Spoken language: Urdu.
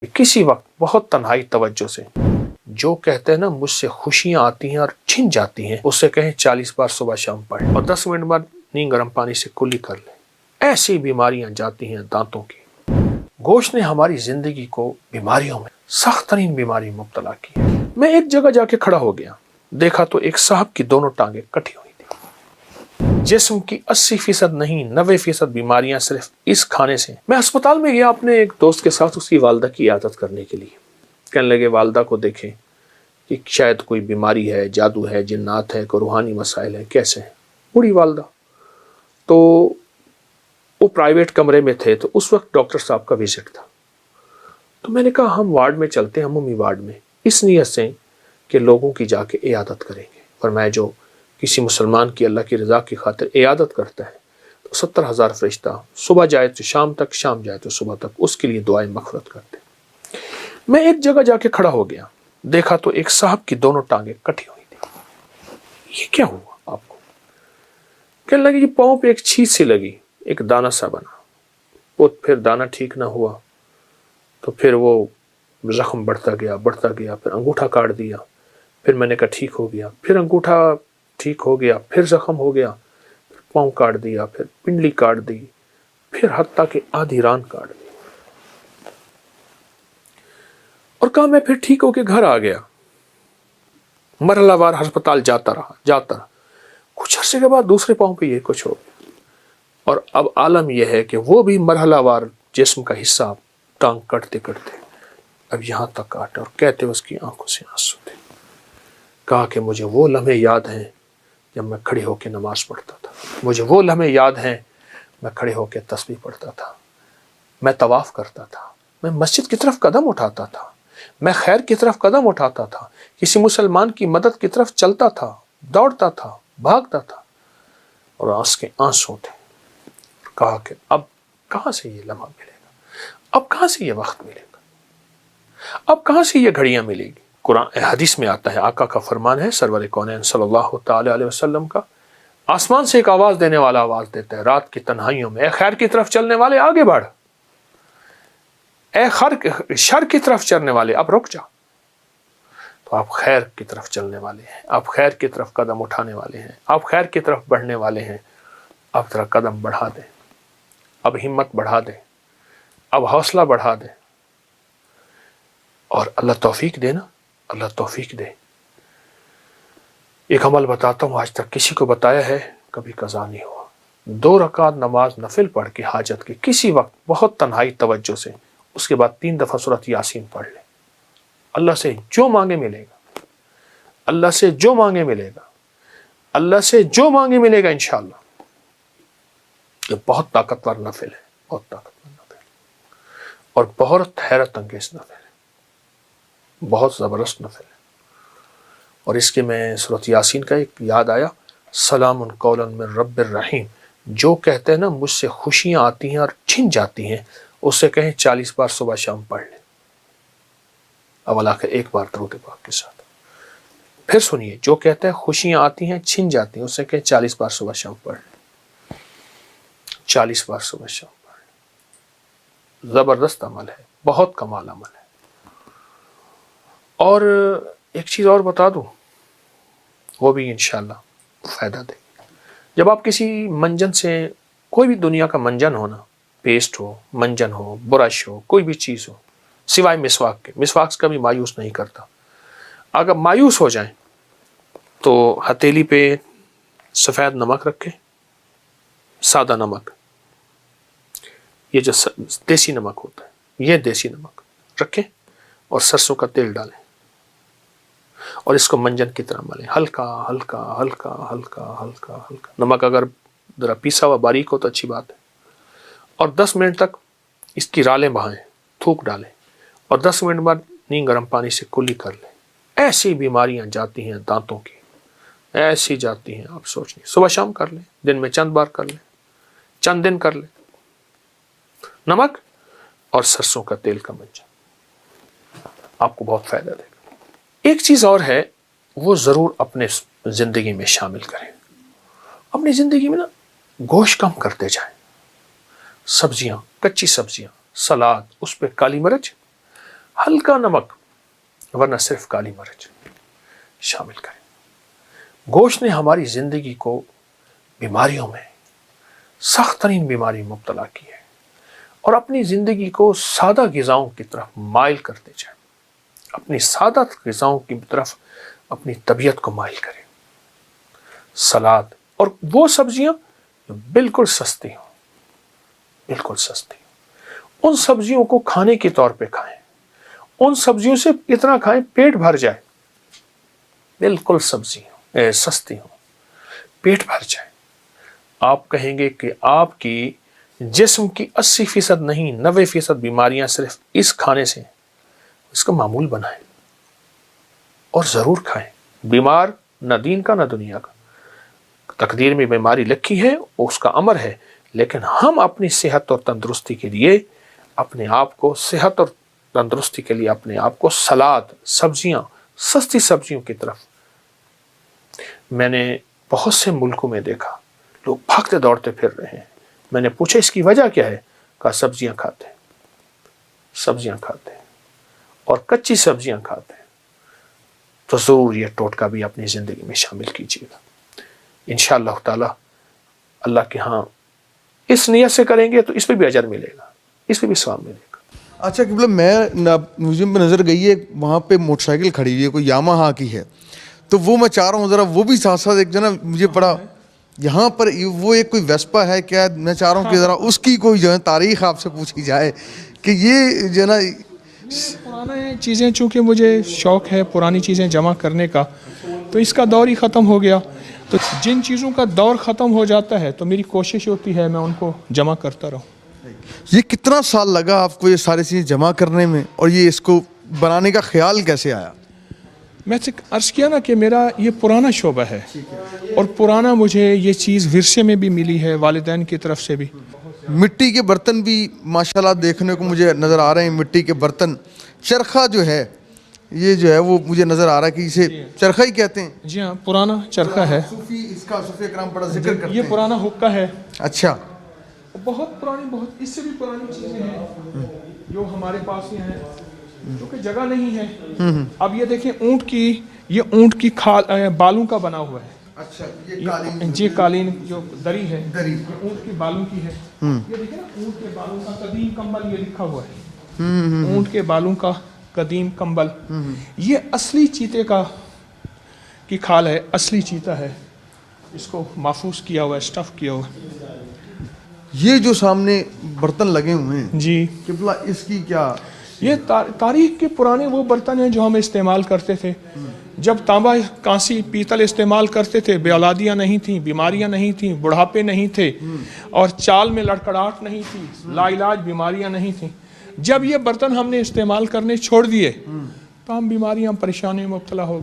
کسی وقت بہت تنہائی توجہ سے جو کہتے ہیں نا مجھ سے خوشیاں آتی ہیں اور چھن جاتی ہیں، اس سے کہیں 40 بار صبح شام پڑھیں اور 10 منٹ بعد نیم گرم پانی سے کلی کر لیں۔ ایسی بیماریاں جاتی ہیں دانتوں کی۔ گوشت نے ہماری زندگی کو بیماریوں میں سخت ترین بیماری مبتلا کی۔ میں ایک جگہ جا کے کھڑا ہو گیا، دیکھا تو ایک صاحب کی دونوں ٹانگیں کٹی ہوئی تھی۔ جسم کی 80% نہیں 90% بیماریاں صرف اس کھانے سے۔ میں ہسپتال میں گیا اپنے ایک دوست کے ساتھ اس کی والدہ کی عیادت کرنے کے لیے۔ کہنے لگے والدہ کو دیکھیں کہ شاید کوئی بیماری ہے، جادو ہے، جنات ہے، کوئی روحانی مسائل ہے، کیسے ہیں؟ بوڑھی والدہ۔ تو وہ پرائیویٹ کمرے میں تھے، تو اس وقت ڈاکٹر صاحب کا وزٹ تھا۔ تو میں نے کہا ہم وارڈ میں چلتے ہیں، عمومی وارڈ میں، اس نیت سے کہ لوگوں کی جا کے عیادت کریں گے۔ فرمایا جو کسی مسلمان کی اللہ کی رضا کی خاطر عیادت کرتا ہے تو 70,000 فرشتہ صبح جائے تو شام تک، شام جائے تو صبح تک اس کے لیے دعائیں مغفرت کرتے ہیں۔ میں ایک جگہ جا کے کھڑا ہو گیا، دیکھا تو ایک صاحب کی دونوں ٹانگیں کٹی ہوئی تھی۔ یہ کیا ہوا آپ کو؟ کہنے لگے یہ پاؤں پہ ایک چھید سی لگی، ایک دانہ سا بنا، وہ پھر دانہ ٹھیک نہ ہوا تو پھر وہ زخم بڑھتا گیا، پھر انگوٹھا کاٹ دیا، پھر میں نے کہا ٹھیک ہو گیا، پھر انگوٹھا ٹھیک ہو گیا، پھر زخم ہو گیا، پھر پاؤں کاٹ دیا، پھر پنڈلی کاٹ دی، پھر حتیٰ کہ آدھی ران کاٹ دی، اور کہا میں پھر ٹھیک ہو کے گھر آ گیا۔ مرحلہ وار ہسپتال جاتا رہا۔ کچھ عرصے کے بعد دوسرے پاؤں پہ یہ کچھ ہو گیا، اور اب عالم یہ ہے کہ وہ بھی مرحلہ وار جسم کا حصہ ٹانگ کٹتے اب یہاں تک کاٹے، اور کہتے اس کی آنکھوں سے آنسو تھے۔ کہا کہ مجھے وہ لمحے یاد ہیں جب میں کھڑے ہو کے نماز پڑھتا تھا، مجھے وہ لمحے یاد ہیں میں کھڑے ہو کے تسبیح پڑھتا تھا، میں طواف کرتا تھا، میں مسجد کی طرف قدم اٹھاتا تھا، میں خیر کی طرف قدم اٹھاتا تھا، کسی مسلمان کی مدد کی طرف چلتا تھا، دوڑتا تھا، بھاگتا تھا، اور آنکھ کے آنسو تھے۔ کہا کہ اب کہاں سے یہ لمحہ ملے گا، اب کہاں سے یہ وقت ملے گا، اب کہاں سے یہ گھڑیاں ملے گی۔ قرآن حدیث میں آتا ہے، آقا کا فرمان ہے سرور کونین صلی اللہ تعالی علیہ وسلم کا، آسمان سے ایک آواز دینے والا آواز دیتا ہے رات کی تنہائیوں میں، اے خیر کی طرف چلنے والے آگے بڑھ، اے شر کی طرف چلنے والے اب رک جا۔ تو آپ خیر کی طرف چلنے والے ہیں، آپ خیر کی طرف قدم اٹھانے والے ہیں، آپ خیر کی طرف بڑھنے والے ہیں، اب ذرا قدم بڑھا دیں، اب ہمت بڑھا دیں، اب حوصلہ بڑھا دیں، اور اللہ توفیق دے نا، اللہ توفیق دے۔ ایک عمل بتاتا ہوں، آج تک کسی کو بتایا ہے، کبھی قضا نہیں ہوا۔ 2 رکعت نماز نفل پڑھ کے حاجت کے کسی وقت بہت تنہائی توجہ سے، اس کے بعد 3 دفعہ سورۃ یاسین پڑھ لیں۔ اللہ سے جو مانگے ملے گا، اللہ سے جو مانگے ملے گا، اللہ سے جو مانگے ملے گا انشاءاللہ۔ یہ بہت طاقتور نفل ہے، بہت طاقتور نفل ہے، اور بہت حیرت انگیز نفل ہے، بہت زبردست نفل ہے۔ اور اس کے میں سورۃ یاسین کا ایک یاد آیا، سلام قولا من رب الرحیم، جو کہتے ہیں نا مجھ سے خوشیاں آتی ہیں اور چھن جاتی ہیں، اس سے کہیں 40 بار صبح شام پڑھ لیں، اول آخر ایک بار درود پاک کے ساتھ۔ پھر سنیے، جو کہتا ہے خوشیاں آتی ہیں چھن جاتی ہیں، اس سے کہیں 40 بار صبح شام پڑھ لیں، 40 بار صبح شام پڑھ لیں۔ زبردست عمل ہے، بہت کمال عمل ہے۔ اور ایک چیز اور بتا دوں، وہ بھی انشاءاللہ فائدہ دے گی۔ جب آپ کسی منجن سے، کوئی بھی دنیا کا منجن ہونا، پیسٹ ہو، منجن ہو، برش ہو، کوئی بھی چیز ہو، سوائے مسواک کے، مسواک سے کبھی مایوس نہیں کرتا۔ اگر مایوس ہو جائیں تو ہتھیلی پہ سفید نمک رکھیں، سادہ نمک، یہ جو دیسی نمک ہوتا ہے، یہ دیسی نمک رکھیں، اور سرسوں کا تیل ڈالیں، اور اس کو منجن کی طرح ملیں، ہلکا ہلکا ہلکا ہلکا ہلکا ہلکا۔ نمک اگر ذرا پیسا ہوا باریک ہو تو اچھی بات ہے، اور 10 منٹ تک اس کی رالیں بہائیں، تھوک ڈالیں، اور 10 منٹ بعد نیم گرم پانی سے کلی کر لیں۔ ایسی بیماریاں جاتی ہیں دانتوں کی، ایسی جاتی ہیں آپ سوچ نہیں۔ صبح شام کر لیں، دن میں چند بار کر لیں، چند دن کر لیں، نمک اور سرسوں کا تیل کا منجن، آپ کو بہت فائدہ دے گا۔ ایک چیز اور ہے، وہ ضرور اپنے زندگی میں شامل کریں۔ اپنی زندگی میں نا گوشت کم کرتے جائیں، سبزیاں، کچی سبزیاں، سلاد، اس پہ کالی مرچ، ہلکا نمک ورنہ صرف کالی مرچ شامل کریں۔ گوشت نے ہماری زندگی کو بیماریوں میں، سخت ترین بیماری میں مبتلا کی ہے، اور اپنی زندگی کو سادہ غذاؤں کی طرف مائل کرتے جائیں، اپنی سادہ غذاؤں کی طرف اپنی طبیعت کو مائل کریں۔ سلاد اور وہ سبزیاں جو بالکل سستی ہوں، بالکل سستی ہوں، ان سبزیوں کو کھانے کے طور پہ کھائیں، ان سبزیوں سے اتنا کھائیں پیٹ بھر جائے، بالکل سبزی ہوں، سستی ہوں، پیٹ بھر جائے۔ آپ کہیں گے کہ آپ کی جسم کی 80% نہیں 90% بیماریاں صرف اس کھانے سے، اس کا معمول بنائیں اور ضرور کھائیں۔ بیمار نہ دین کا نہ دنیا کا، تقدیر میں بیماری لکھی ہے، اس کا امر ہے، لیکن ہم اپنی صحت اور تندرستی کے لیے اپنے آپ کو، صحت اور تندرستی کے لیے اپنے آپ کو سلاد، سبزیاں، سستی سبزیوں کی طرف۔ میں نے بہت سے ملکوں میں دیکھا لوگ بھاگتے دوڑتے پھر رہے ہیں۔ میں نے پوچھا اس کی وجہ کیا ہے؟ کہا سبزیاں کھاتے ہیں، سبزیاں کھاتے ہیں اور کچی سبزیاں کھاتے ہیں۔ تو ضرور یہ ٹوٹکا بھی اپنی زندگی میں شامل کیجیے گا انشاءاللہ تعالی۔ اللہ کے ہاں اس نیت سے کریں گے تو اس پہ بھی اجر ملے گا، اس پہ بھی ثواب ملے گا۔ اچھا قبلہ، میں میوزیم پہ نظر گئی ہے، وہاں پہ موٹر سائیکل کھڑی ہوئی ہے، کوئی یاماہا کی ہے، تو وہ میں چاہ رہا ہوں ذرا وہ بھی ساتھ ساتھ ایک جو نا مجھے پڑا یہاں پر وہ ایک کوئی ویسپا ہے کیا؟ میں چاہ رہا ہوں کہ ذرا اس کی کوئی جو ہے تاریخ آپ سے پوچھی جائے کہ یہ جو ہے نا پرانے چیزیں، چونکہ مجھے شوق ہے پرانی چیزیں جمع کرنے کا، تو اس کا دور ہی ختم ہو گیا۔ تو جن چیزوں کا دور ختم ہو جاتا ہے تو میری کوشش ہوتی ہے میں ان کو جمع کرتا رہوں۔ یہ کتنا سال لگا آپ کو یہ ساری چیزیں جمع کرنے میں، اور یہ اس کو بنانے کا خیال کیسے آیا؟ میں سے عرض کیا نا کہ میرا یہ پرانا شعبہ ہے، اور پرانا مجھے یہ چیز ورثے میں بھی ملی ہے، والدین کی طرف سے بھی۔ مٹی کے برتن بھی ماشاءاللہ دیکھنے کو مجھے نظر آ رہے ہیں، مٹی کے برتن۔ چرخہ جو ہے یہ جو ہے وہ مجھے نظر آ رہا ہے کہ اسے چرخہ ہی کہتے ہیں۔ جی ہاں، پرانا چرخہ ہے۔ صوفی اس کا صوفی اکرام بڑا ذکر کرتے ہیں۔ یہ پرانا حقہ ہے۔ اچھا، بہت پرانی، بہت اس سے بھی پرانی چیزیں ہیں جو ہمارے پاس ہی ہیں، کیونکہ جگہ نہیں ہے۔ اب یہ دیکھیں اونٹ کی، یہ اونٹ کی بالوں کا بنا ہوا ہے۔ اچھا، یہ قالین، جی قالین جو دری ہے، دری، یہ اونٹ کی بالوں کی ہے۔ یہ دیکھیں نا اونٹ کے بالوں کا قدیم کمبل، یہ لکھا ہوا ہے اونٹ کے بالوں کا قدیم کمبل۔ یہ اصلی چیتے کی کھال ہے، اصلی چیتا ہے، اس کو محفوظ کیا ہوا ہے، اسٹف کیا ہوا ہے۔ یہ جو سامنے برتن لگے ہوئے ہیں جی قبلہ، اس کی کیا؟ یہ تاریخ کے پرانے وہ برتن ہیں جو ہم استعمال کرتے تھے جب تانبا، کانسی، پیتل استعمال کرتے تھے۔ بے اولادیاں نہیں تھیں، بیماریاں نہیں تھیں، بڑھاپے نہیں تھے، اور چال میں لڑکڑاہٹ نہیں تھی، لا علاج بیماریاں نہیں تھیں۔ جب یہ برتن ہم نے استعمال کرنے چھوڑ دیے تو ہم بیماریاں، پریشانیوں میں مبتلا ہو گئے۔